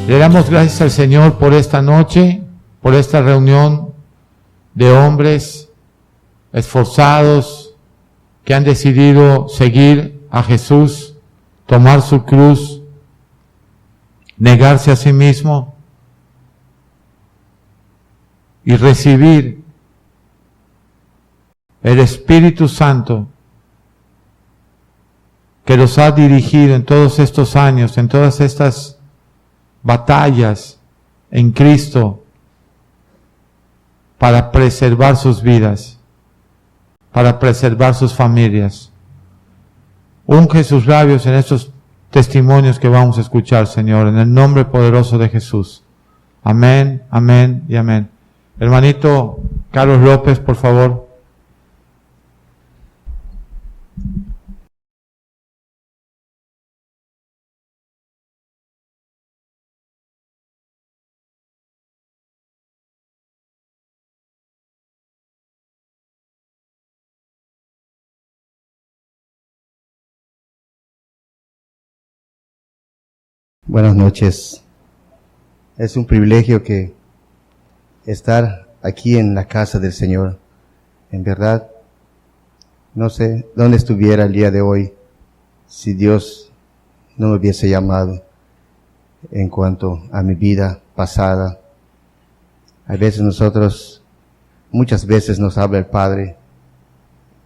Le damos gracias al Señor por esta noche, por esta reunión de hombres esforzados que han decidido seguir a Jesús, tomar su cruz, negarse a sí mismo y recibir el Espíritu Santo que los ha dirigido en todos estos años, en todas estas batallas en Cristo para preservar sus vidas, para preservar sus familias. Unge sus labios en estos testimonios que vamos a escuchar, Señor, en el nombre poderoso de Jesús. Amén, amén y amén. Hermanito Carlos López, por favor. Buenas noches. Es un privilegio que estar aquí en la casa del Señor. En verdad, no sé dónde estuviera el día de hoy si Dios no me hubiese llamado en cuanto a mi vida pasada. A veces muchas veces nos habla el Padre,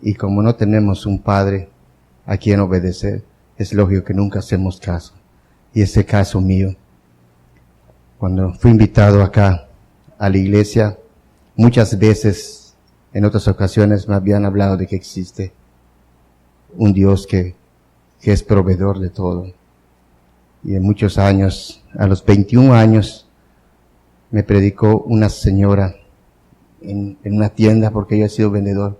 y como no tenemos un Padre a quien obedecer, es lógico que nunca hacemos caso. Y ese caso mío, cuando fui invitado acá a la iglesia, muchas veces, en otras ocasiones, me habían hablado de que existe un Dios que es proveedor de todo. Y en muchos años, a los 21 años, me predicó una señora en una tienda, porque yo he sido vendedor,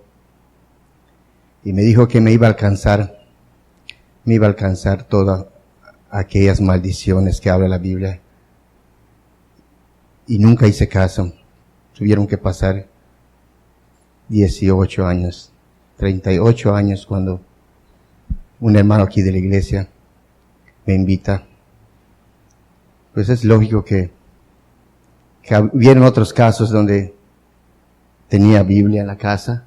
y me dijo que me iba a alcanzar todas aquellas maldiciones que habla la Biblia. Y nunca hice caso. Tuvieron que pasar 18 años, 38 años, cuando un hermano aquí de la iglesia me invita. Pues es lógico que hubieron otros casos donde tenía Biblia en la casa.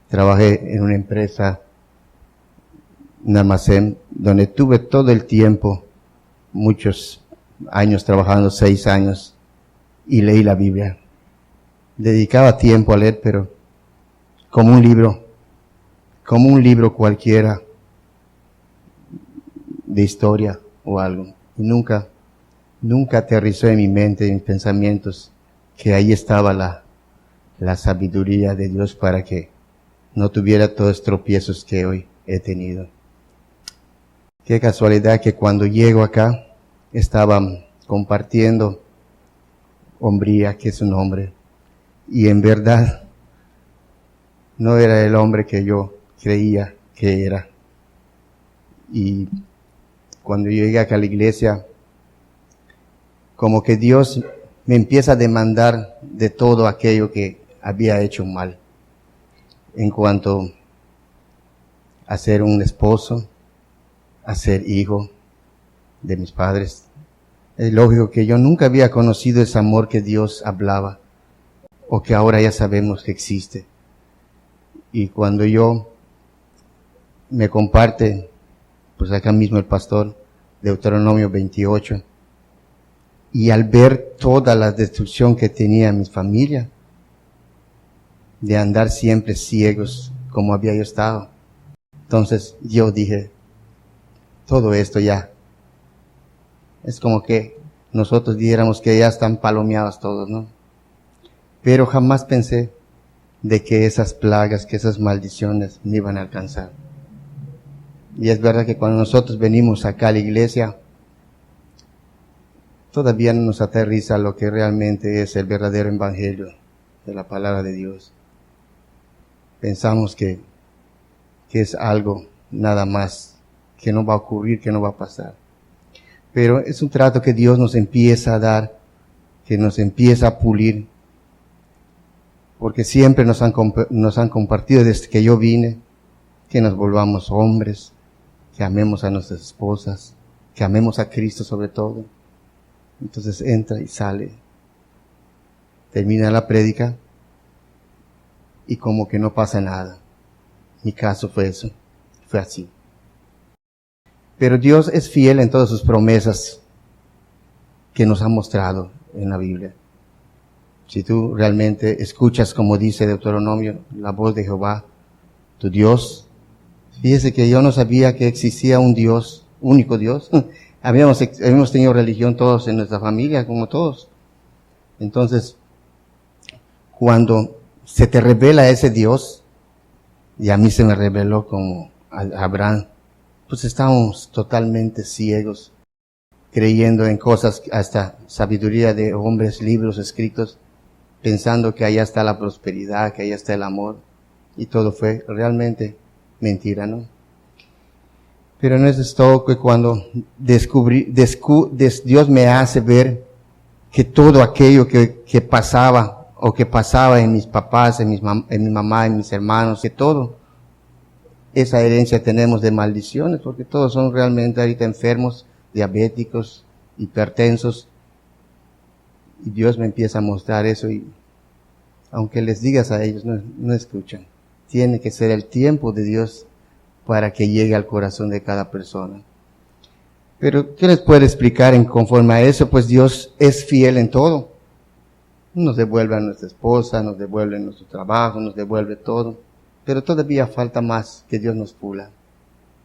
Trabajé en una empresa, un almacén, donde tuve todo el tiempo, muchos años trabajando, 6 años, y leí la Biblia. Dedicaba tiempo a leer, pero como un libro cualquiera de historia o algo. Y nunca aterrizó en mi mente, en mis pensamientos, que ahí estaba la sabiduría de Dios para que no tuviera todos los tropiezos que hoy he tenido. Qué casualidad que cuando llego acá, estaba compartiendo hombría, que es un hombre, y en verdad no era el hombre que yo creía que era. Y cuando yo llegué acá a la iglesia, como que Dios me empieza a demandar de todo aquello que había hecho mal, en cuanto a ser un esposo, a ser hijo de mis padres. Es lógico que yo nunca había conocido ese amor que Dios hablaba, o que ahora ya sabemos que existe. Y cuando yo me comparte, pues acá mismo el pastor, Deuteronomio 28, y al ver toda la destrucción que tenía mi familia, de andar siempre ciegos como había yo estado, entonces yo dije, todo esto ya, es como que nosotros dijéramos que ya están palomeados todos, ¿no? Pero jamás pensé de que esas plagas, que esas maldiciones me iban a alcanzar. Y es verdad que cuando nosotros venimos acá a la iglesia, todavía no nos aterriza lo que realmente es el verdadero evangelio de la palabra de Dios. Pensamos que es algo nada más, que no va a ocurrir, que no va a pasar. Pero es un trato que Dios nos empieza a dar, que nos empieza a pulir, porque siempre nos han compartido desde que yo vine, que nos volvamos hombres, que amemos a nuestras esposas, que amemos a Cristo sobre todo. Entonces entra y sale. Termina la prédica y como que no pasa nada. Mi caso fue eso, fue así. Pero Dios es fiel en todas sus promesas que nos ha mostrado en la Biblia. Si tú realmente escuchas, como dice Deuteronomio, la voz de Jehová, tu Dios. Fíjese que yo no sabía que existía un Dios, único Dios. Habíamos tenido religión todos en nuestra familia, como todos. Entonces, cuando se te revela ese Dios, y a mí se me reveló como a Abraham, pues estábamos totalmente ciegos, creyendo en cosas, hasta sabiduría de hombres, libros escritos, pensando que allá está la prosperidad, que allá está el amor, y todo fue realmente mentira, ¿no? Pero no es todo que cuando Dios me hace ver que todo aquello que pasaba, o que pasaba en mis papás, en mi mamá, en mis hermanos, que todo, esa herencia tenemos de maldiciones, porque todos son realmente ahorita enfermos, diabéticos, hipertensos, y Dios me empieza a mostrar eso, y aunque les digas a ellos, no escuchan. Tiene que ser el tiempo de Dios para que llegue al corazón de cada persona. Pero, ¿qué les puedo explicar en conforme a eso? Pues Dios es fiel en todo. Nos devuelve a nuestra esposa, nos devuelve nuestro trabajo, nos devuelve todo. Pero todavía falta más que Dios nos pula.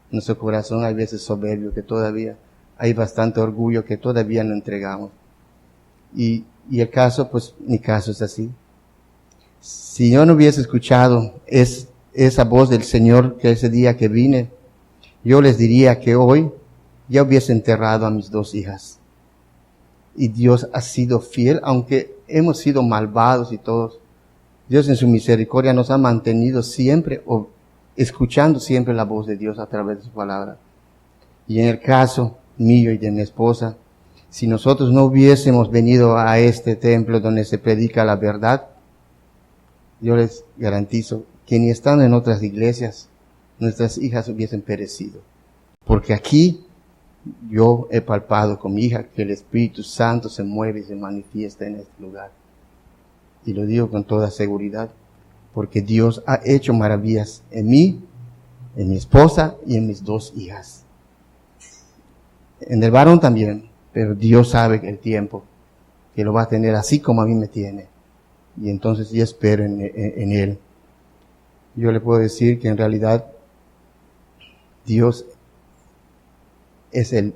Nuestro corazón hay veces soberbio, que todavía hay bastante orgullo que todavía no entregamos. Y el caso, pues mi caso es así. Si yo no hubiese escuchado esa voz del Señor que ese día que vine, yo les diría que hoy ya hubiese enterrado a mis 2 hijas. Y Dios ha sido fiel, aunque hemos sido malvados y todos. Dios en su misericordia nos ha mantenido siempre, o escuchando siempre la voz de Dios a través de su palabra. Y en el caso mío y de mi esposa, si nosotros no hubiésemos venido a este templo donde se predica la verdad, yo les garantizo que ni estando en otras iglesias, nuestras hijas hubiesen perecido. Porque aquí yo he palpado con mi hija que el Espíritu Santo se mueve y se manifiesta en este lugar. Y lo digo con toda seguridad, porque Dios ha hecho maravillas en mí, en mi esposa y en mis 2 hijas. En el varón también, pero Dios sabe el tiempo que lo va a tener así como a mí me tiene. Y entonces yo espero en Él. Yo le puedo decir que en realidad Dios es el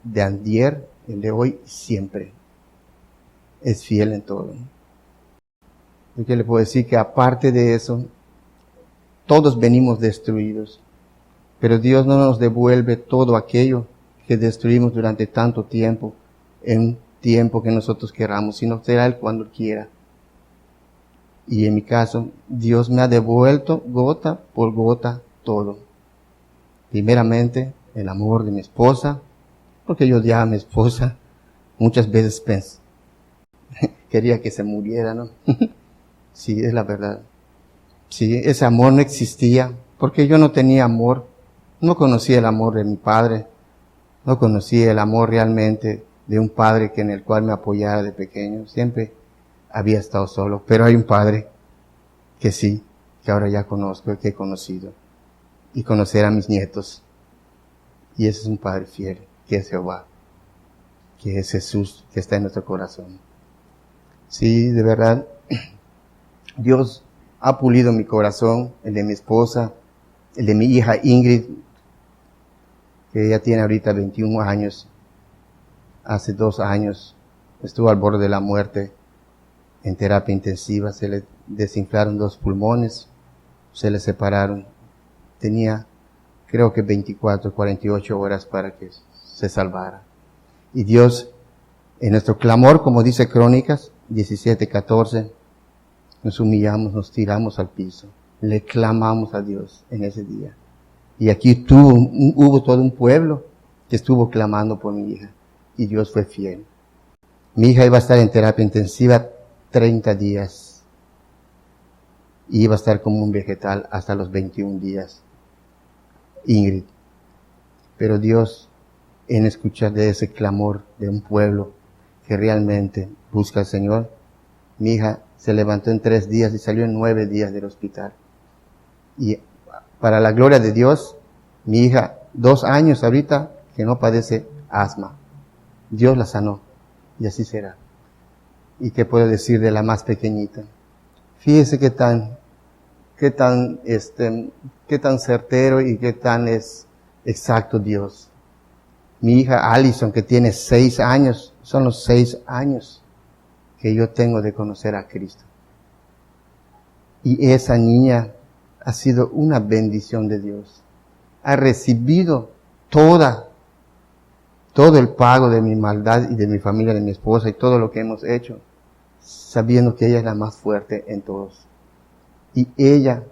de antier, el de hoy, siempre. Es fiel en todo. Yo que le puedo decir que aparte de eso, todos venimos destruidos. Pero Dios no nos devuelve todo aquello que destruimos durante tanto tiempo, en un tiempo que nosotros queramos, sino será Él cuando quiera. Y en mi caso, Dios me ha devuelto gota por gota todo. Primeramente, el amor de mi esposa, porque yo odiaba a mi esposa. Muchas veces pensé, quería que se muriera, ¿no? Sí, es la verdad. Sí, ese amor no existía, porque yo no tenía amor. No conocía el amor de mi padre. No conocía el amor realmente de un padre en el cual me apoyara de pequeño. Siempre había estado solo, pero hay un padre que sí, que ahora ya conozco, que he conocido, y conocer a mis nietos. Y ese es un padre fiel, que es Jehová, que es Jesús, que está en nuestro corazón. Sí, de verdad, Dios ha pulido mi corazón, el de mi esposa, el de mi hija Ingrid, que ella tiene ahorita 21 años. Hace 2 años estuvo al borde de la muerte en terapia intensiva. Se le desinflaron 2 pulmones, se le separaron. Tenía, creo que 24, 48 horas para que se salvara. Y Dios, en nuestro clamor, como dice Crónicas 17:14, nos humillamos, nos tiramos al piso, le clamamos a Dios en ese día. Y aquí hubo todo un pueblo que estuvo clamando por mi hija. Y Dios fue fiel. Mi hija iba a estar en terapia intensiva 30 días. Y iba a estar como un vegetal hasta los 21 días. Ingrid. Pero Dios en escuchar de ese clamor de un pueblo que realmente busca al Señor. Mi hija se levantó en 3 días y salió en 9 días del hospital. Y para la gloria de Dios, mi hija, 2 años ahorita, que no padece asma. Dios la sanó. Y así será. ¿Y qué puedo decir de la más pequeñita? Fíjese qué tan certero y qué tan es exacto Dios. Mi hija Allison, que tiene 6 años, son los 6 años que yo tengo de conocer a Cristo. Y esa niña ha sido una bendición de Dios. Ha recibido todo el pago de mi maldad y de mi familia, de mi esposa y todo lo que hemos hecho, sabiendo que ella es la más fuerte en todos. Y ella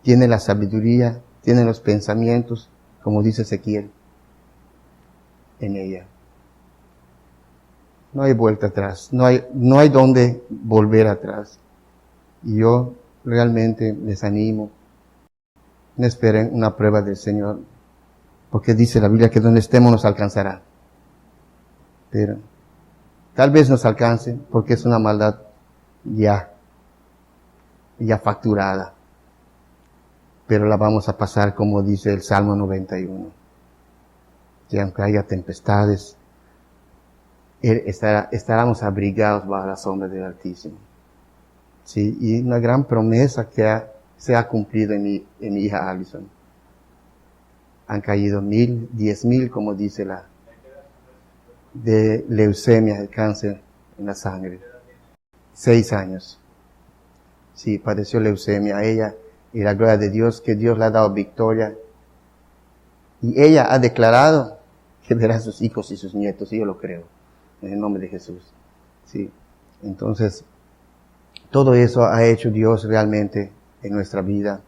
tiene la sabiduría, tiene los pensamientos, como dice Ezequiel, en ella. No hay vuelta atrás, no hay donde volver atrás. Y yo realmente les animo, no esperen una prueba del Señor, porque dice la Biblia que donde estemos nos alcanzará. Pero tal vez nos alcance porque es una maldad ya facturada. Pero la vamos a pasar como dice el Salmo 91. Que aunque haya tempestades, estaremos abrigados bajo la sombra del Altísimo. Sí, y una gran promesa que se ha cumplido en mi hija Allison. Han caído 1,000, 10,000, como dice de leucemia, el cáncer en la sangre. 6 años. Sí, padeció leucemia a ella, y la gloria de Dios, que Dios le ha dado victoria. Y ella ha declarado que verá a sus hijos y sus nietos, y yo lo creo, en el nombre de Jesús. Sí. Entonces, todo eso ha hecho Dios realmente en nuestra vida.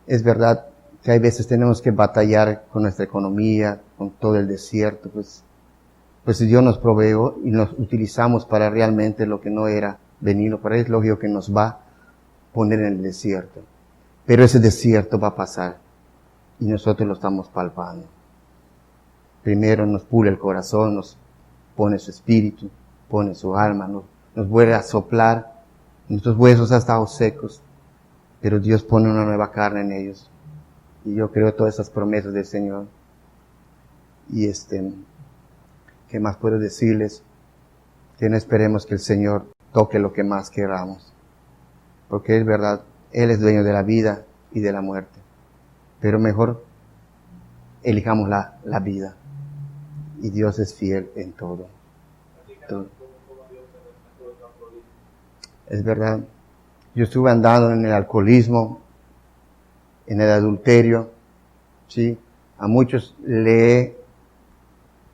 Es verdad que hay veces tenemos que batallar con nuestra economía, con todo el desierto, pues Dios nos proveó y nos utilizamos para realmente lo que no era venirlo para él. Es lógico que nos va a poner en el desierto, pero ese desierto va a pasar y nosotros lo estamos palpando. Primero nos pule el corazón, nos pone su espíritu, pone su alma, nos vuelve a soplar, nuestros huesos han estado secos, pero Dios pone una nueva carne en ellos. Y yo creo todas esas promesas del Señor. Y ¿qué más puedo decirles? Que no esperemos que el Señor toque lo que más queramos. Porque es verdad, Él es dueño de la vida y de la muerte. Pero mejor elijamos la vida. Y Dios es fiel en todo. Es verdad. Yo estuve andando en el alcoholismo, en el adulterio, ¿sí? A muchos le he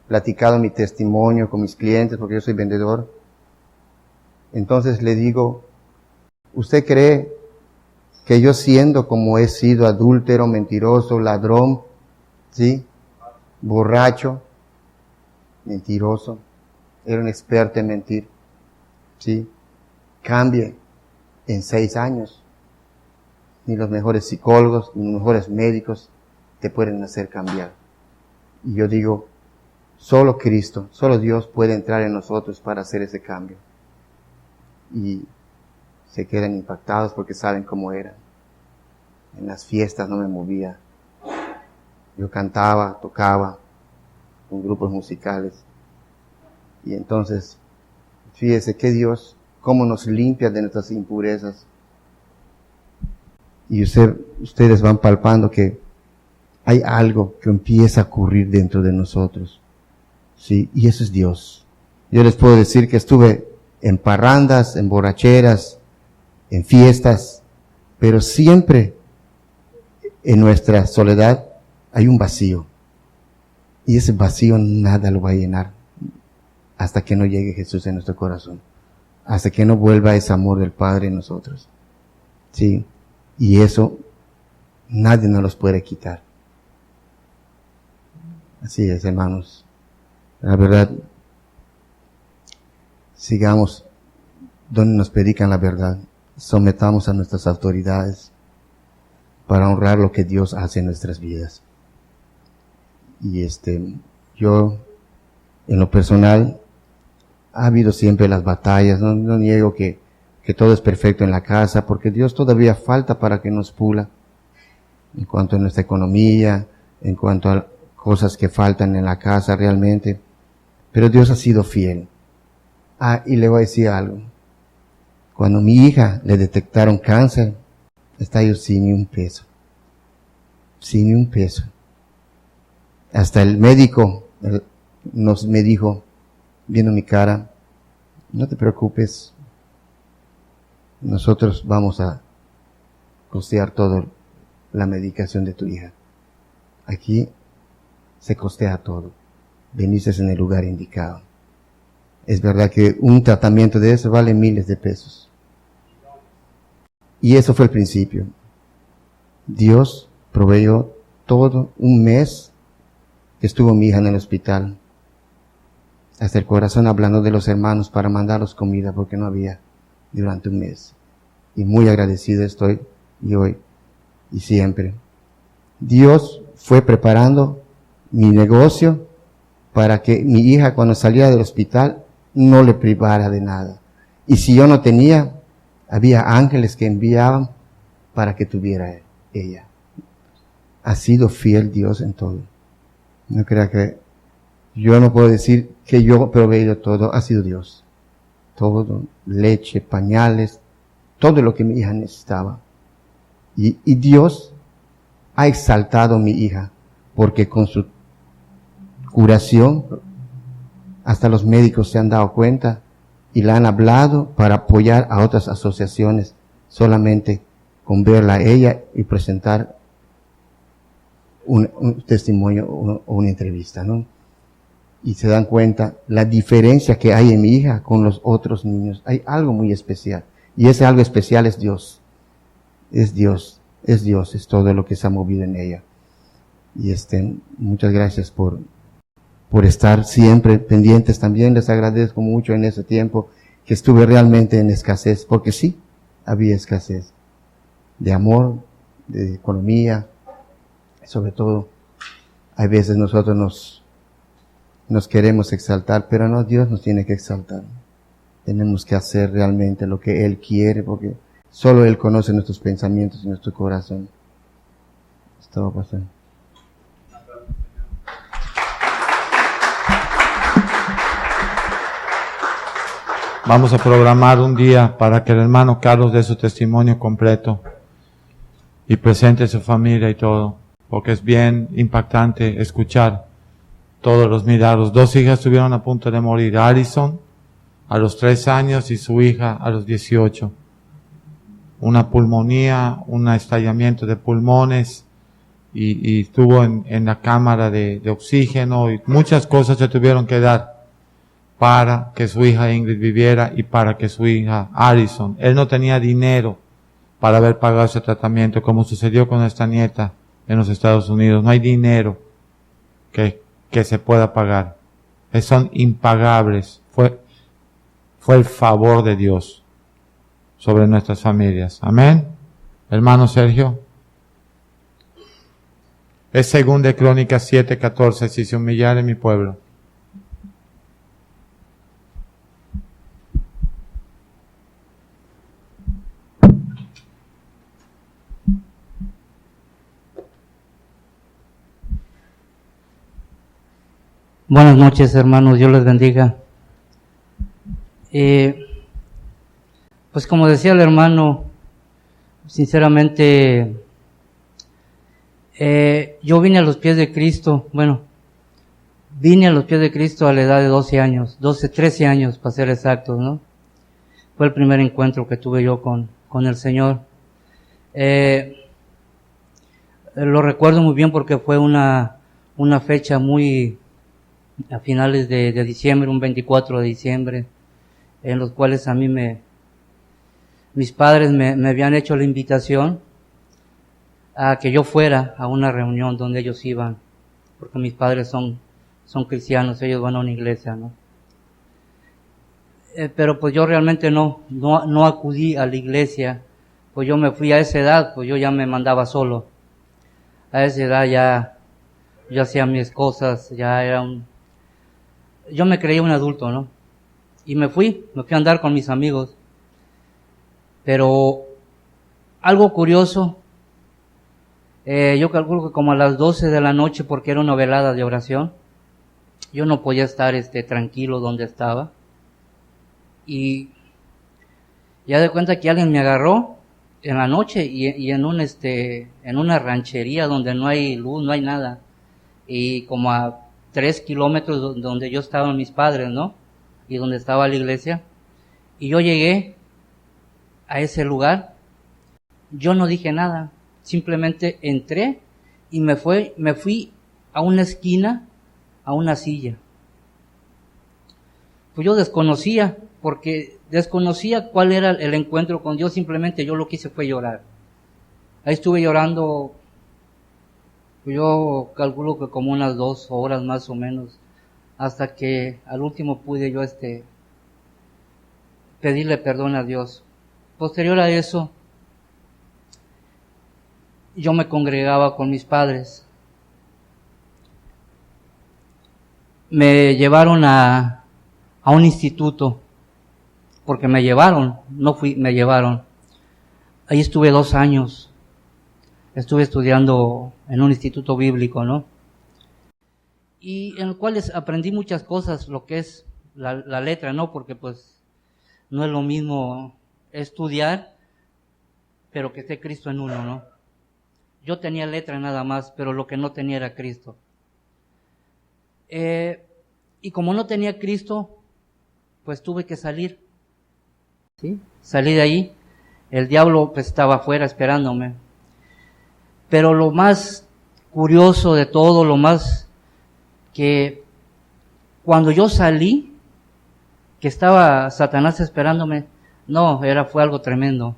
platicado mi testimonio con mis clientes, porque yo soy vendedor. Entonces le digo, ¿usted cree que yo siendo como he sido adúltero, mentiroso, ladrón, ¿sí? Borracho, mentiroso, era un experto en mentir, ¿sí? Cambie en 6 años? Ni los mejores psicólogos, ni los mejores médicos te pueden hacer cambiar. Y yo digo, solo Cristo, solo Dios puede entrar en nosotros para hacer ese cambio. Y se quedan impactados porque saben cómo era. En las fiestas no me movía. Yo cantaba, tocaba con grupos musicales. Y entonces, fíjese que Dios, cómo nos limpia de nuestras impurezas. Y ustedes van palpando que hay algo que empieza a ocurrir dentro de nosotros. Sí, y eso es Dios. Yo les puedo decir que estuve en parrandas, en borracheras, en fiestas, pero siempre en nuestra soledad hay un vacío. Y ese vacío nada lo va a llenar hasta que no llegue Jesús en nuestro corazón. Hasta que no vuelva ese amor del Padre en nosotros. Sí. Y eso nadie nos los puede quitar. Así es, hermanos. La verdad, sigamos donde nos predican la verdad. Sometamos a nuestras autoridades para honrar lo que Dios hace en nuestras vidas. Y yo, en lo personal, ha habido siempre las batallas. No niego que todo es perfecto en la casa, porque Dios todavía falta para que nos pula en cuanto a nuestra economía, en cuanto a cosas que faltan en la casa realmente. Pero Dios ha sido fiel. Y le voy a decir algo. Cuando a mi hija le detectaron cáncer, está yo sin ni un peso. Sin ni un peso. Hasta el médico me dijo, viendo mi cara, no te preocupes, nosotros vamos a costear toda la medicación de tu hija. Aquí se costea todo. Veniste en el lugar indicado. Es verdad que un tratamiento de eso vale miles de pesos. Y eso fue el principio. Dios proveyó todo un mes que estuvo mi hija en el hospital. Hasta el corazón hablando de los hermanos para mandarlos comida porque no había durante un mes. Y muy agradecido estoy y hoy y siempre. Dios fue preparando mi negocio para que mi hija cuando salía del hospital no le privara de nada. Y si yo no tenía, había ángeles que enviaban para que tuviera ella. Ha sido fiel Dios en todo. No crea que yo no puedo decir que yo he proveído todo, ha sido Dios. Todo, leche, pañales, todo lo que mi hija necesitaba. Y Dios ha exaltado a mi hija, porque con su curación, hasta los médicos se han dado cuenta y la han hablado para apoyar a otras asociaciones, solamente con verla a ella y presentar un testimonio o una entrevista, ¿no? Y se dan cuenta la diferencia que hay en mi hija con los otros niños. Hay algo muy especial. Y ese algo especial es Dios. Es Dios. Es Dios. Es todo lo que se ha movido en ella. Y muchas gracias por estar siempre pendientes. También les agradezco mucho en ese tiempo que estuve realmente en escasez. Porque sí, había escasez. De amor, de economía. Sobre todo, hay veces nosotros nos queremos exaltar, pero no, Dios nos tiene que exaltar. Tenemos que hacer realmente lo que Él quiere, porque solo Él conoce nuestros pensamientos y nuestro corazón. Esto va a pasar. Vamos a programar un día para que el hermano Carlos dé su testimonio completo y presente a su familia y todo, porque es bien impactante escuchar todos los milagros. 2 hijas estuvieron a punto de morir. Alison a los 3 años y su hija a los 18. Una pulmonía, un estallamiento de pulmones y estuvo en la cámara de oxígeno y muchas cosas se tuvieron que dar para que su hija Ingrid viviera y para que su hija Alison. Él no tenía dinero para haber pagado ese tratamiento, como sucedió con esta nieta en los Estados Unidos. No hay dinero que se pueda pagar. Son impagables. Fue el favor de Dios sobre nuestras familias. Amén. Hermano Sergio. Es 2 Crónicas 7:14. Si se humillare mi pueblo. Buenas noches, hermanos, Dios les bendiga. Pues como decía el hermano, sinceramente, yo vine a los pies de Cristo, vine a los pies de Cristo a la edad de 13 años para ser exactos, ¿no? Fue el primer encuentro que tuve yo con el Señor. Lo recuerdo muy bien porque fue una fecha muy a finales de diciembre, un 24 de diciembre, en los cuales a mí mis padres me habían hecho la invitación a que yo fuera a una reunión donde ellos iban, porque mis padres son cristianos, ellos van a una iglesia, ¿no? Pero pues yo realmente no acudí a la iglesia, pues yo me fui a esa edad, pues yo ya me mandaba solo. A esa edad yo hacía mis cosas, yo me creía un adulto, ¿no? Y me fui a andar con mis amigos. Pero algo curioso, yo calculo que como a las 12 de la noche, porque era una velada de oración, yo no podía estar tranquilo donde estaba. Y ya de cuenta que alguien me agarró en la noche y en una ranchería donde no hay luz, no hay nada. Y como a 3 kilómetros donde yo estaban mis padres, ¿no? Y donde estaba la iglesia. Y yo llegué a ese lugar, yo no dije nada, simplemente entré y me fui a una esquina, a una silla. Pues yo desconocía cuál era el encuentro con Dios, simplemente yo lo que hice fue llorar. Ahí estuve llorando, yo calculo que como unas 2 horas más o menos, hasta que al último pude yo pedirle perdón a Dios. Posterior a eso, yo me congregaba con mis padres. Me llevaron a un instituto, porque me llevaron, me llevaron. Ahí estuve 2 años. Estuve estudiando en un instituto bíblico, ¿no? Y en el cual aprendí muchas cosas, lo que es la letra, ¿no? Porque pues no es lo mismo estudiar, pero que esté Cristo en uno, ¿no? Yo tenía letra nada más, pero lo que no tenía era Cristo. Y como no tenía Cristo, pues tuve que salir. ¿Sí? Salí de ahí. El diablo pues estaba afuera esperándome. Pero lo más curioso de todo, lo más que cuando yo salí, que estaba Satanás esperándome, no, fue algo tremendo.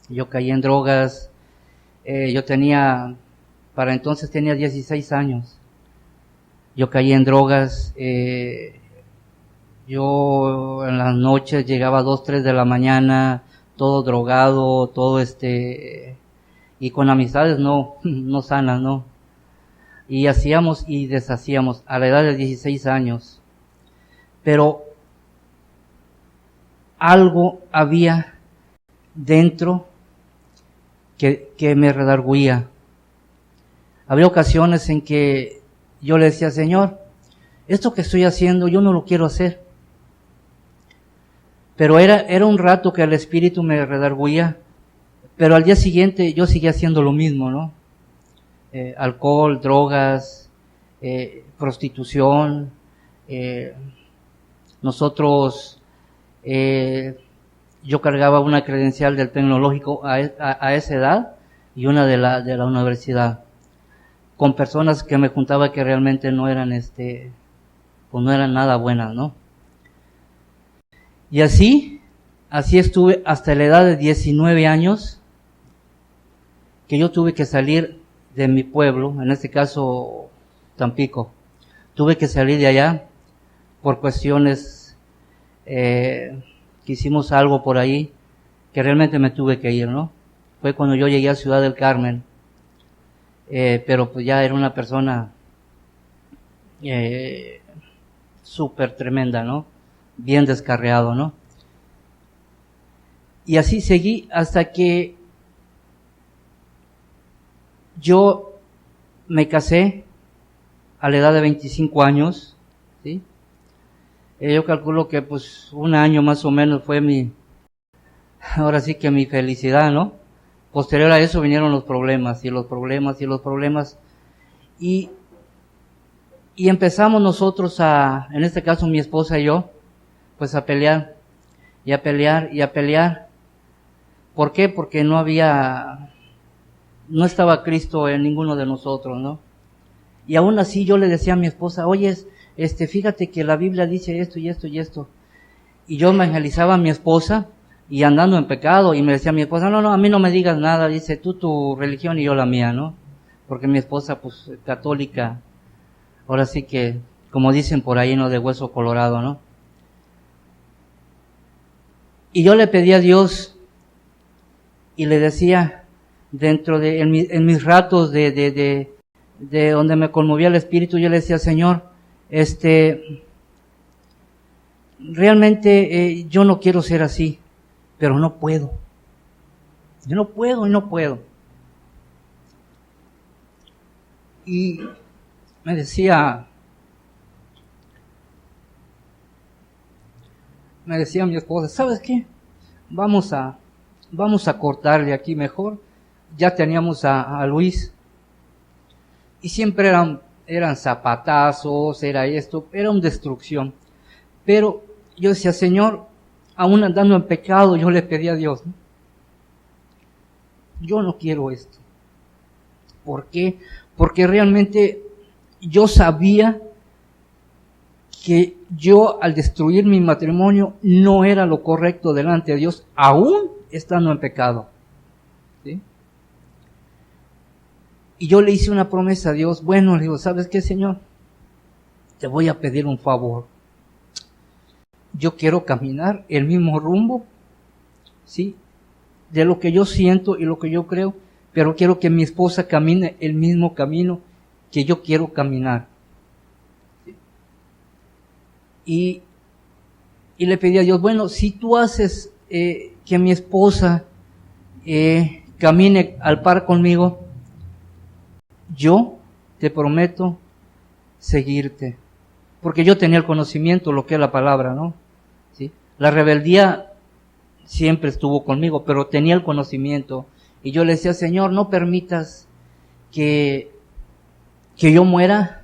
Yo caí en drogas, para entonces tenía 16 años. Yo caí en drogas, yo en las noches llegaba a 2, 3 de la mañana, todo drogado, todo y con amistades no sanas, ¿no? Y hacíamos y deshacíamos a la edad de 16 años. Pero algo había dentro que me redarguía. Había ocasiones en que yo le decía, Señor, esto que estoy haciendo yo no lo quiero hacer. Pero era un rato que el Espíritu me redarguía, pero al día siguiente yo seguía haciendo lo mismo, ¿no? Alcohol, drogas, prostitución. Nosotros, yo cargaba una credencial del tecnológico a esa edad y una de la universidad, con personas que me juntaba que realmente no eran pues no eran nada buenas, ¿no? Y así estuve hasta la edad de 19 años, que yo tuve que salir de mi pueblo, en este caso Tampico. Tuve que salir de allá por cuestiones que hicimos algo por ahí, que realmente me tuve que ir, ¿no? Fue cuando yo llegué a Ciudad del Carmen, pero pues ya era una persona súper tremenda, ¿no? Bien descarriado, ¿no? Y así seguí hasta que yo me casé a la edad de 25 años, ¿sí? Yo calculo que pues 1 año más o menos fue ahora sí que mi felicidad, ¿no? Posterior a eso vinieron los problemas, y los problemas, y los problemas, y empezamos nosotros en este caso mi esposa y yo, pues a pelear, y a pelear, y a pelear. ¿Por qué? Porque no estaba Cristo en ninguno de nosotros, ¿no? Y aún así yo le decía a mi esposa, oye, fíjate que la Biblia dice esto y esto y esto. Y yo evangelizaba a mi esposa y andando en pecado, y me decía mi esposa, no, a mí no me digas nada, dice tú tu religión y yo la mía, ¿no? Porque mi esposa, pues, católica, ahora sí que, como dicen por ahí, ¿no? De hueso colorado, ¿no? Y yo le pedí a Dios y le decía, en mis ratos de de donde me conmovía el espíritu, yo le decía, Señor, realmente yo no quiero ser así, pero no puedo. Yo no puedo y no puedo. Y me decía mi esposa, ¿sabes qué? Vamos a cortarle aquí mejor. Ya teníamos a Luis. Y siempre eran zapatazos, era esto, era una destrucción. Pero yo decía, Señor, aún andando en pecado, yo le pedí a Dios, ¿no? Yo no quiero esto. ¿Por qué? Porque realmente yo sabía que yo al destruir mi matrimonio no era lo correcto delante de Dios, aún estando en pecado. ¿Sí? Y yo le hice una promesa a Dios. Bueno, le digo, ¿sabes qué, Señor? Te voy a pedir un favor. Yo quiero caminar el mismo rumbo, ¿sí? De lo que yo siento y lo que yo creo, pero quiero que mi esposa camine el mismo camino que yo quiero caminar. ¿Sí? Y le pedí a Dios, bueno, si tú haces que mi esposa camine al par conmigo, yo te prometo seguirte. Porque yo tenía el conocimiento, lo que es la palabra, ¿no? ¿Sí? La rebeldía siempre estuvo conmigo, pero tenía el conocimiento. Y yo le decía, Señor, no permitas que yo muera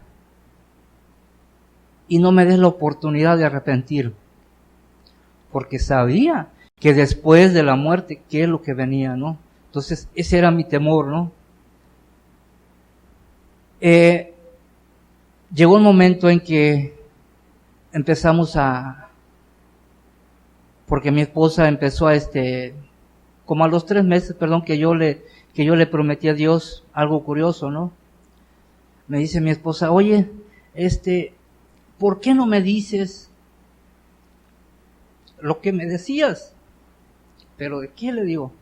y no me des la oportunidad de arrepentir. Porque sabía que después de la muerte, ¿qué es lo que venía, no? Entonces, ese era mi temor, ¿no? Llegó un momento en que empezamos porque mi esposa empezó como a los 3 meses, que yo le prometí a Dios algo curioso, ¿no? Me dice mi esposa, oye, ¿por qué no me dices lo que me decías? ¿Pero de qué? Le digo.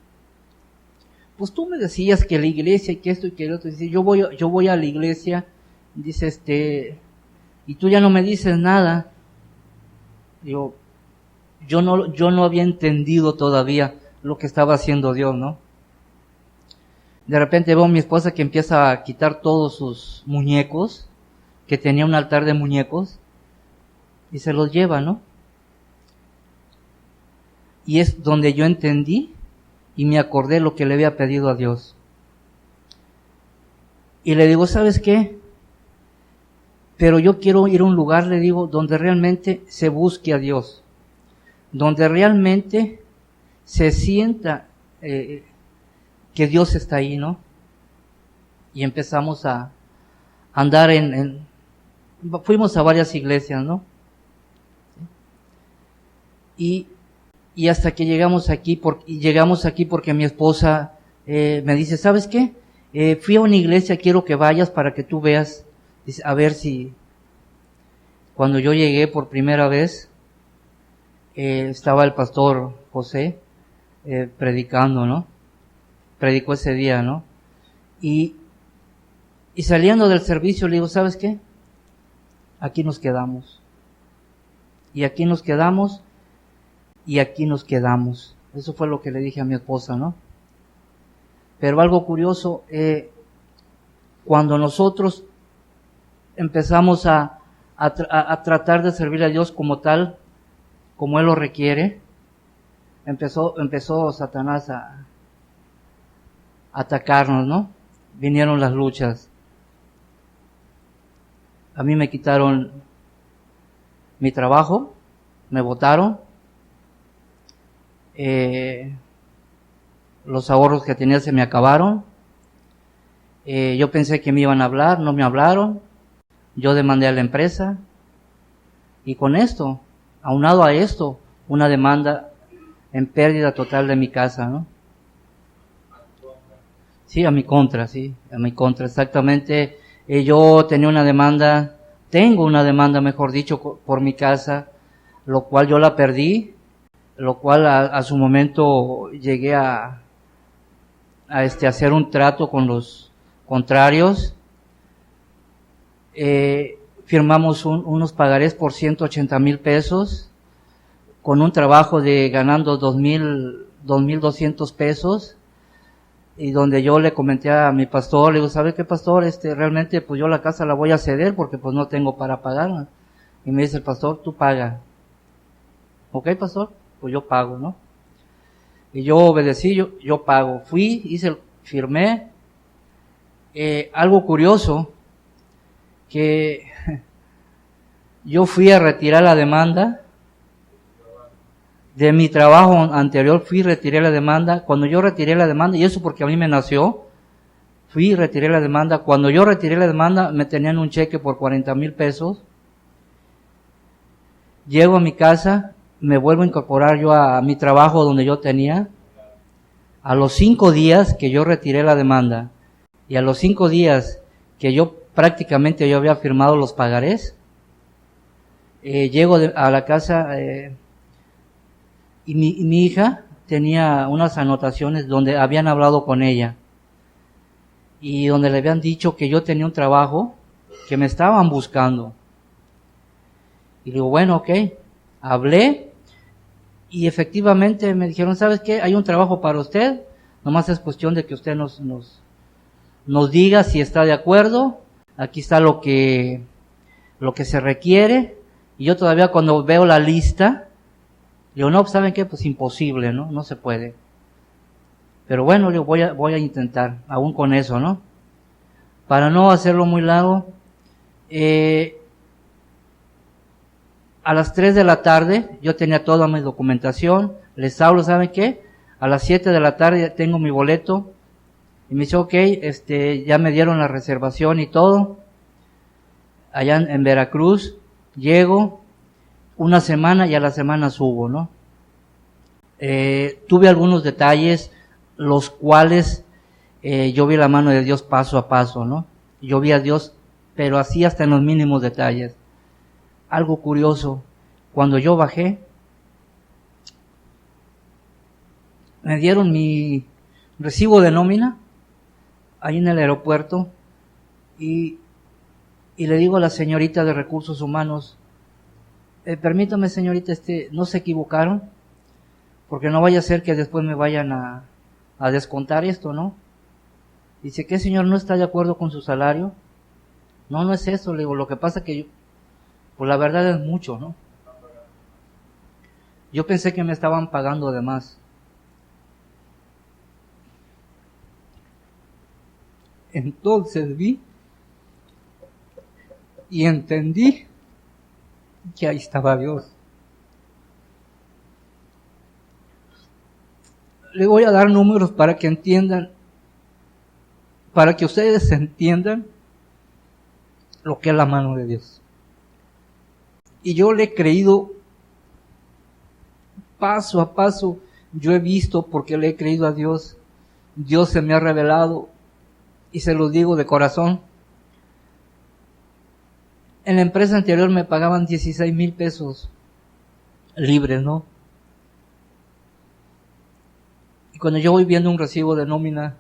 Pues tú me decías que la iglesia y que esto y que el otro. Dice, yo voy a la iglesia, dice, y tú ya no me dices nada. Digo, yo no había entendido todavía lo que estaba haciendo Dios, ¿no? De repente veo a mi esposa que empieza a quitar todos sus muñecos, que tenía un altar de muñecos, y se los lleva, ¿no? Y es donde yo entendí y me acordé lo que le había pedido a Dios. Y le digo, ¿sabes qué? Pero yo quiero ir a un lugar, le digo, donde realmente se busque a Dios, donde realmente se sienta que Dios está ahí, ¿no? Y empezamos a andar fuimos a varias iglesias, ¿no? Y hasta que llegamos aquí porque mi esposa me dice, ¿sabes qué? Fui a una iglesia, quiero que vayas para que tú veas, dice, a ver si... Cuando yo llegué por primera vez, estaba el pastor José predicando, ¿no? Predicó ese día, ¿no? Y saliendo del servicio le digo, ¿sabes qué? Aquí nos quedamos. Y aquí nos quedamos. Y aquí nos quedamos. Eso fue lo que le dije a mi esposa, ¿no? Pero algo curioso, cuando nosotros empezamos a tratar de servir a Dios como tal, como Él lo requiere, empezó Satanás a atacarnos, ¿no? Vinieron las luchas. A mí me quitaron mi trabajo, me botaron, los ahorros que tenía se me acabaron, yo pensé que me iban a hablar, no me hablaron, yo demandé a la empresa, y con esto, aunado a esto, una demanda en pérdida total de mi casa, ¿no? Sí, a mi contra, exactamente. Yo tengo una demanda, mejor dicho, por mi casa, lo cual yo la perdí, lo cual a su momento llegué a hacer un trato con los contrarios, firmamos unos pagarés por 180,000 pesos, con un trabajo de ganando 2,200 pesos, y donde yo le comenté a mi pastor, le digo, ¿sabe qué, pastor? Realmente pues yo la casa la voy a ceder porque pues no tengo para pagarla. Y me dice el pastor, tú paga. ¿Ok, pastor? Pues yo pago, ¿no? Y yo obedecí, yo pago. Fui, firmé. Algo curioso, que yo fui a retirar la demanda de mi trabajo anterior, retiré la demanda. Cuando yo retiré la demanda, y eso porque a mí me nació, fui y retiré la demanda. Cuando yo retiré la demanda, me tenían un cheque por 40,000 pesos. Llego a mi casa, me vuelvo a incorporar yo a mi trabajo donde yo tenía. A los 5 días que yo retiré la demanda, y a los 5 días que yo había firmado los pagarés, llego a la casa, y mi hija tenía unas anotaciones donde habían hablado con ella y donde le habían dicho que yo tenía un trabajo, que me estaban buscando. Y digo, bueno, ok, hablé y efectivamente me dijeron, ¿sabes qué? Hay un trabajo para usted, nomás es cuestión de que usted nos diga si está de acuerdo. Aquí está lo que se requiere. Y yo todavía cuando veo la lista, digo, no, ¿saben qué? Pues imposible, ¿no? No se puede. Pero bueno, digo, voy a intentar, aún con eso, ¿no? Para no hacerlo muy largo, a las 3 de la tarde, yo tenía toda mi documentación, les hablo, ¿saben qué? A las 7 de la tarde tengo mi boleto, y me dice, ok, ya me dieron la reservación y todo, allá en Veracruz, llego, una semana y a la semana subo, ¿no? Tuve algunos detalles, los cuales yo vi la mano de Dios paso a paso, ¿no? Yo vi a Dios, pero así hasta en los mínimos detalles. Algo curioso, cuando yo bajé, me dieron mi recibo de nómina ahí en el aeropuerto, y le digo a la señorita de Recursos Humanos, permítame, señorita, no se equivocaron, porque no vaya a ser que después me vayan a descontar esto, ¿no? Dice, ¿qué, señor, no está de acuerdo con su salario? No, no es eso, le digo, lo que pasa que pues la verdad es mucho, ¿no? Yo pensé que me estaban pagando de más. Entonces vi y entendí que ahí estaba Dios. Le voy a dar números para que entiendan, para que ustedes entiendan lo que es la mano de Dios. Y yo le he creído paso a paso, yo he visto porque le he creído a Dios. Dios se me ha revelado y se los digo de corazón. En la empresa anterior me pagaban 16,000 pesos libres, ¿no? Y cuando yo voy viendo un recibo de nómina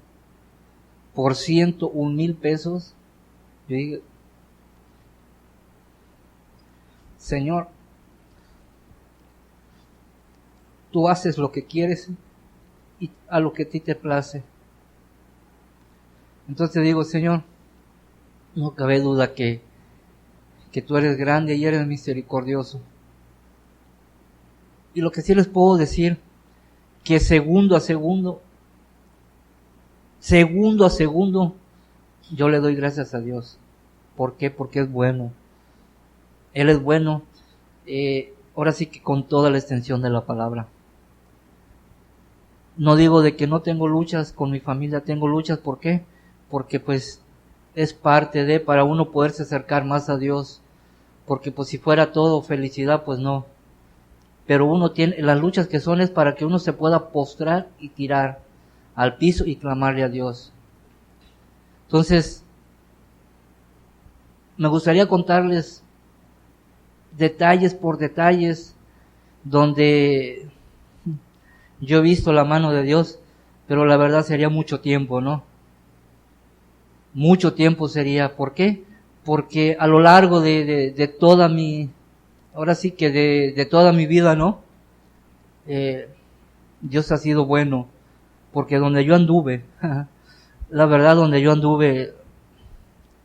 por 101,000 pesos, yo digo, Señor, tú haces lo que quieres y a lo que a ti te place. Entonces digo, Señor, no cabe duda que tú eres grande y eres misericordioso. Y lo que sí les puedo decir, que segundo a segundo, yo le doy gracias a Dios. ¿Por qué? Porque es bueno. Él es bueno, ahora sí que con toda la extensión de la palabra. No digo de que no tengo luchas con mi familia, tengo luchas, ¿por qué? Porque pues es parte de, para uno poderse acercar más a Dios, porque pues si fuera todo felicidad, pues no. Pero uno tiene, las luchas que son es para que uno se pueda postrar y tirar al piso y clamarle a Dios. Entonces, me gustaría contarles detalles por detalles donde yo he visto la mano de Dios, pero la verdad sería mucho tiempo, ¿no? Mucho tiempo sería. ¿Por qué? porque a lo largo de toda mi, ahora sí que de toda mi vida, ¿no? Dios ha sido bueno, porque donde yo anduve, la verdad, donde yo anduve,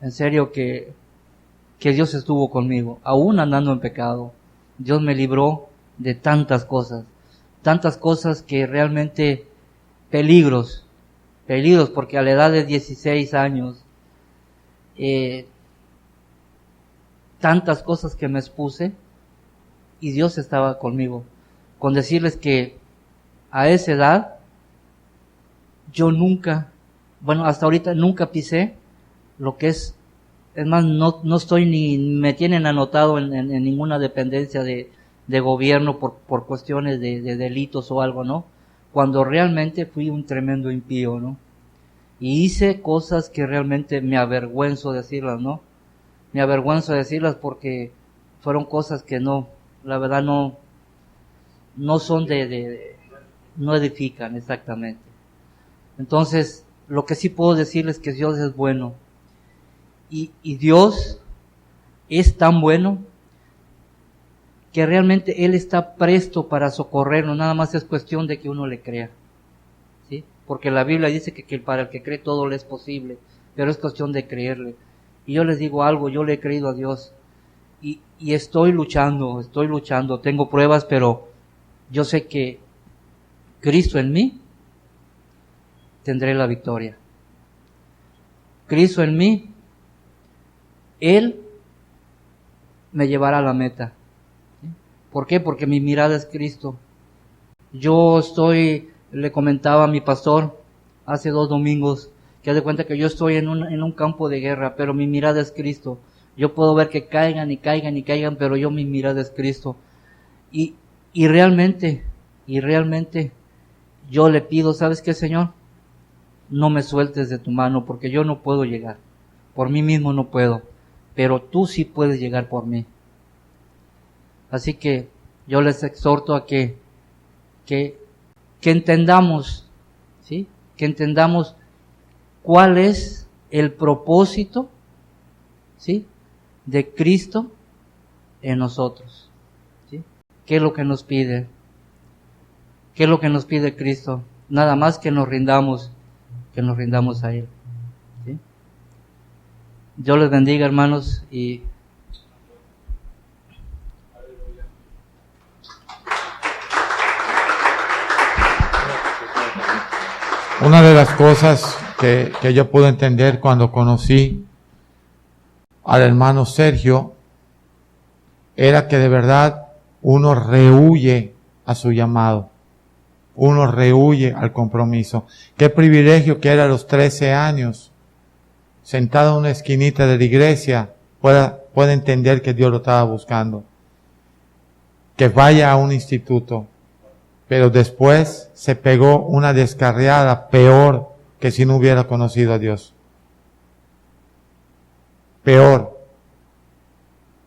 en serio que Dios estuvo conmigo, aún andando en pecado. Dios me libró de tantas cosas que realmente peligros, porque a la edad de 16 años, tantas cosas que me expuse, y Dios estaba conmigo. Con decirles que a esa edad, yo nunca, bueno, hasta ahorita nunca pisé lo que es más, no estoy ni, me tienen anotado en ninguna dependencia de gobierno por cuestiones de delitos o algo, ¿no? Cuando realmente fui un tremendo impío, ¿no? Y hice cosas que realmente me avergüenzo decirlas, ¿no? Me avergüenzo decirlas porque fueron cosas que no, la verdad no son no edifican exactamente. Entonces, lo que sí puedo decirles es que Dios es bueno. Y Dios es tan bueno que realmente Él está presto para socorrernos, nada más es cuestión de que uno le crea, ¿sí? Porque la Biblia dice que para el que cree todo le es posible, pero es cuestión de creerle. Y yo les digo algo, yo le he creído a Dios, y estoy luchando, tengo pruebas, pero yo sé que Cristo en mí tendré la victoria. Cristo en mí, Él me llevará a la meta. ¿Por qué? Porque mi mirada es Cristo. Yo le comentaba a mi pastor hace 2 domingos, que haz de cuenta que yo estoy en un campo de guerra, pero mi mirada es Cristo. Yo puedo ver que caigan, pero mi mirada es Cristo. Y realmente, yo le pido, ¿sabes qué, Señor? No me sueltes de tu mano, porque yo no puedo llegar. Por mí mismo no puedo, pero tú sí puedes llegar por mí. Así que yo les exhorto a que entendamos, ¿sí? Que entendamos cuál es el propósito, ¿sí? De Cristo en nosotros, ¿sí? ¿Qué es lo que nos pide? ¿Qué es lo que nos pide Cristo? Nada más que nos rindamos a Él, ¿sí? Dios les bendiga, hermanos, y una de las cosas que yo pude entender cuando conocí al hermano Sergio era que de verdad uno rehuye a su llamado, uno rehuye al compromiso. Qué privilegio que era a los 13 años, sentado en una esquinita de la iglesia, pueda entender que Dios lo estaba buscando, que vaya a un instituto, pero después se pegó una descarriada peor que si no hubiera conocido a Dios. Peor.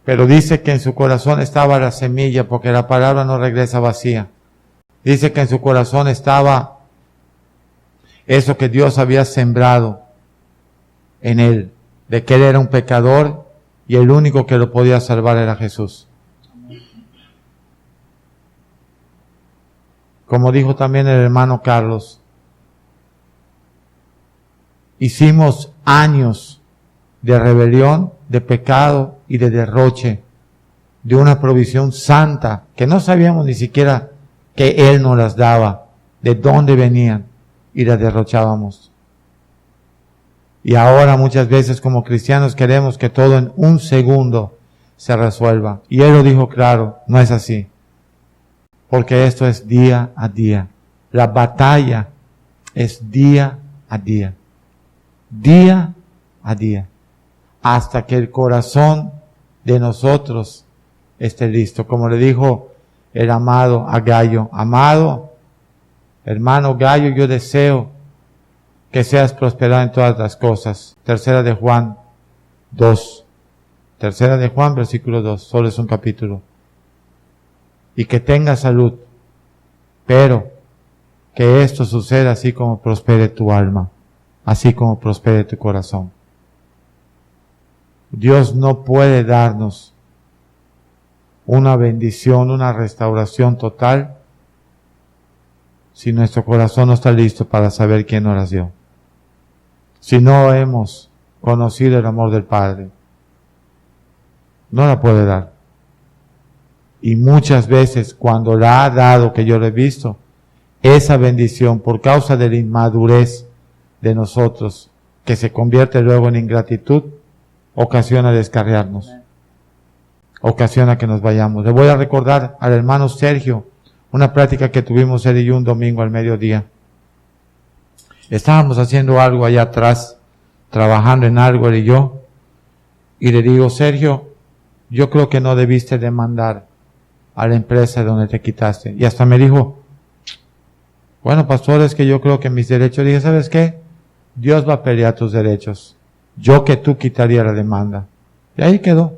Pero dice que en su corazón estaba la semilla, porque la palabra no regresa vacía. Dice que en su corazón estaba eso que Dios había sembrado en él, de que él era un pecador y el único que lo podía salvar era Jesús. Como dijo también el hermano Carlos, hicimos años de rebelión, de pecado y de derroche de una provisión santa que no sabíamos ni siquiera que Él nos las daba, de dónde venían, y las derrochábamos. Y ahora muchas veces como cristianos queremos que todo en un segundo se resuelva. Y Él lo dijo claro, no es así. Porque esto es día a día. La batalla es día a día. Día a día. Hasta que el corazón de nosotros esté listo. Como le dijo el amado a Gallo. Amado, hermano Gallo, yo deseo que seas prosperado en todas las cosas. Tercera de Juan 2. Tercera de Juan, versículo 2. Solo es un capítulo. Y que tenga salud, pero que esto suceda así como prospere tu alma, así como prospere tu corazón. Dios no puede darnos una bendición, una restauración total, si nuestro corazón no está listo para saber quién nos las dio. Si no hemos conocido el amor del Padre, no la puede dar. Y muchas veces cuando la ha dado, que yo lo he visto, esa bendición por causa de la inmadurez de nosotros, que se convierte luego en ingratitud, ocasiona descarriarnos, ocasiona que nos vayamos. Le voy a recordar al hermano Sergio una plática que tuvimos él y yo un domingo al mediodía. Estábamos haciendo algo allá atrás, trabajando en algo él y yo, y le digo, Sergio, yo creo que no debiste demandar a la empresa donde te quitaste. Y hasta me dijo, bueno, pastor, es que yo creo que mis derechos. Dije, ¿sabes qué? Dios va a pelear tus derechos. Yo que tú quitaría la demanda. Y ahí quedó.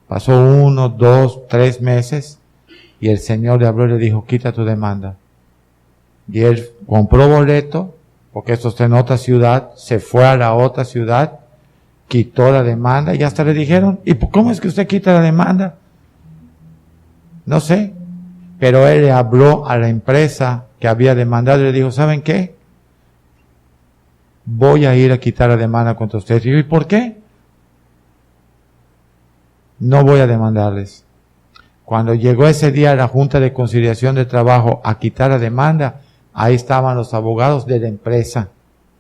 Pasó 1, 2, 3 meses y el Señor le habló y le dijo, quita tu demanda. Y él compró boleto, porque esto está en otra ciudad, se fue a la otra ciudad, quitó la demanda y hasta le dijeron, ¿y cómo es que usted quita la demanda? No sé, pero él le habló a la empresa que había demandado y le dijo, ¿saben qué? Voy a ir a quitar la demanda contra ustedes. Y yo, ¿y por qué? No voy a demandarles. Cuando llegó ese día a la Junta de Conciliación de Trabajo a quitar la demanda, ahí estaban los abogados de la empresa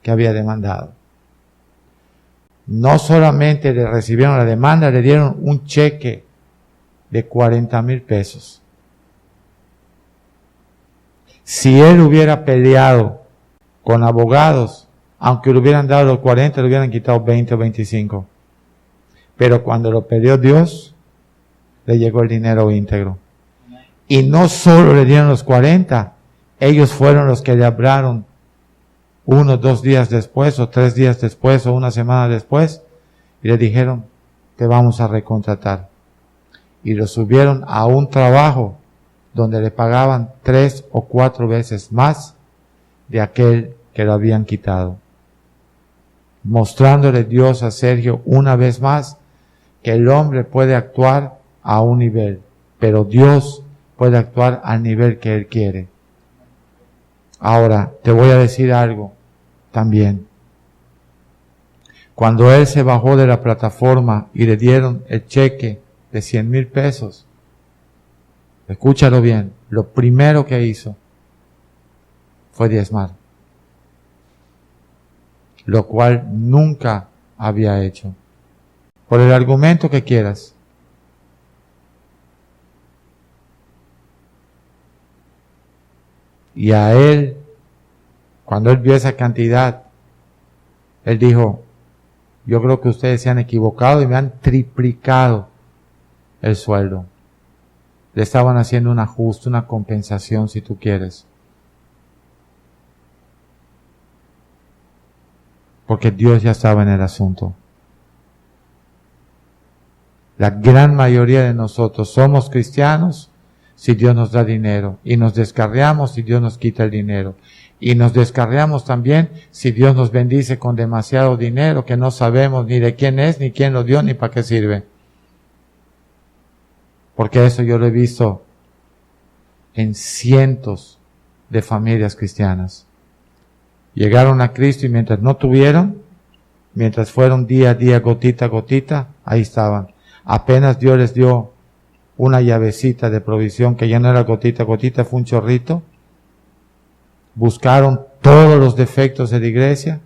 que había demandado. No solamente le recibieron la demanda, le dieron un cheque de 40,000 pesos. Si él hubiera peleado con abogados, aunque le hubieran dado los 40, le hubieran quitado 20 o 25. Pero cuando lo peleó Dios, le llegó el dinero íntegro. Y no solo le dieron los 40, ellos fueron los que le hablaron 1, 2 días después, o 3 días después, o una semana después, y le dijeron, te vamos a recontratar. Y lo subieron a un trabajo donde le pagaban 3 o 4 veces más de aquel que lo habían quitado. Mostrándole Dios a Sergio una vez más que el hombre puede actuar a un nivel, pero Dios puede actuar al nivel que Él quiere. Ahora, te voy a decir algo también. Cuando él se bajó de la plataforma y le dieron el cheque de 100,000 pesos, escúchalo bien, lo primero que hizo fue diezmar, lo cual nunca había hecho. Por el argumento que quieras. Y a él, cuando él vio esa cantidad, él dijo, yo creo que ustedes se han equivocado y me han triplicado el sueldo. Le estaban haciendo un ajuste, una compensación, si tú quieres. Porque Dios ya estaba en el asunto. La gran mayoría de nosotros somos cristianos si Dios nos da dinero, y nos descarriamos si Dios nos quita el dinero, y nos descarriamos también si Dios nos bendice con demasiado dinero que no sabemos ni de quién es, ni quién lo dio, ni para qué sirve. Porque eso yo lo he visto en cientos de familias cristianas. Llegaron a Cristo y mientras no tuvieron, mientras fueron día a día, gotita a gotita, ahí estaban. Apenas Dios les dio una llavecita de provisión que ya no era gotita a gotita, fue un chorrito. Buscaron todos los defectos de la iglesia,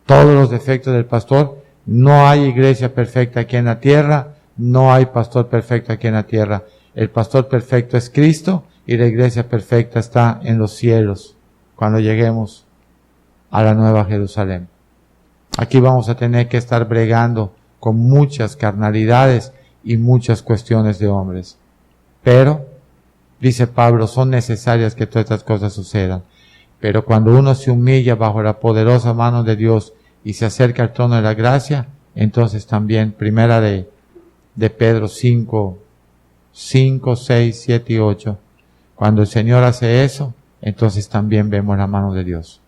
todos los defectos del pastor. No hay iglesia perfecta aquí en la tierra, no hay pastor perfecto aquí en la tierra. El pastor perfecto es Cristo y la iglesia perfecta está en los cielos cuando lleguemos a la Nueva Jerusalén. Aquí vamos a tener que estar bregando con muchas carnalidades y muchas cuestiones de hombres. Pero, dice Pablo, son necesarias que todas estas cosas sucedan. Pero cuando uno se humilla bajo la poderosa mano de Dios y se acerca al trono de la gracia, entonces también, primera de Pedro 5, 6, 7 y 8, cuando el Señor hace eso, entonces también vemos la mano de Dios.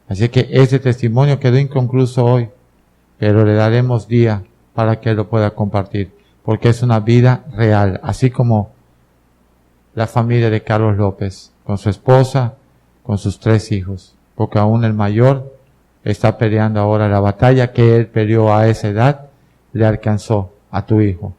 Así que ese testimonio quedó inconcluso hoy, pero le daremos día para que Él lo pueda compartir, porque es una vida real, así como la familia de Carlos López, con su esposa, con sus 3 hijos, porque aún el mayor está peleando ahora la batalla que él peleó a esa edad, le alcanzó a tu hijo,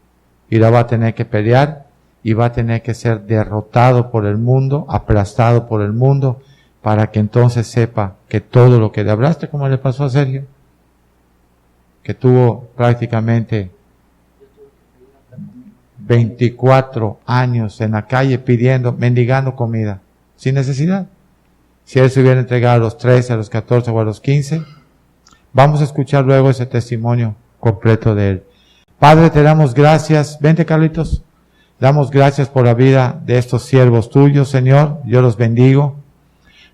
y la va a tener que pelear, y va a tener que ser derrotado por el mundo, aplastado por el mundo, para que entonces sepa que todo lo que le hablaste, como le pasó a Sergio, que tuvo prácticamente 24 años en la calle pidiendo, mendigando comida, sin necesidad. Si él se hubiera entregado a los 13, a los 14 o a los 15, vamos a escuchar luego ese testimonio completo de él. Padre, te damos gracias. Vente, Carlitos. Damos gracias por la vida de estos siervos tuyos, Señor. Yo los bendigo,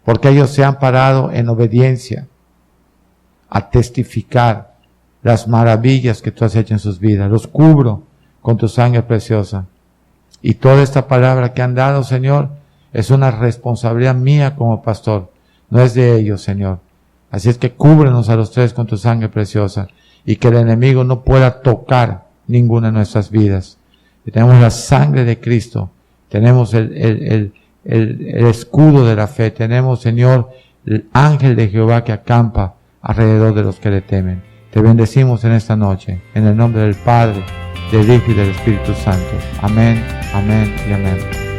porque ellos se han parado en obediencia a testificar las maravillas que tú has hecho en sus vidas. Los cubro con tu sangre preciosa. Y toda esta palabra que han dado, Señor, es una responsabilidad mía como pastor. No es de ellos, Señor. Así es que cúbrenos a los 3 con tu sangre preciosa. Y que el enemigo no pueda tocar ninguna de nuestras vidas. Y tenemos la sangre de Cristo. Tenemos el escudo de la fe. Tenemos, Señor, el ángel de Jehová que acampa alrededor de los que le temen. Te bendecimos en esta noche, en el nombre del Padre, del Hijo y del Espíritu Santo. Amén, amén y amén.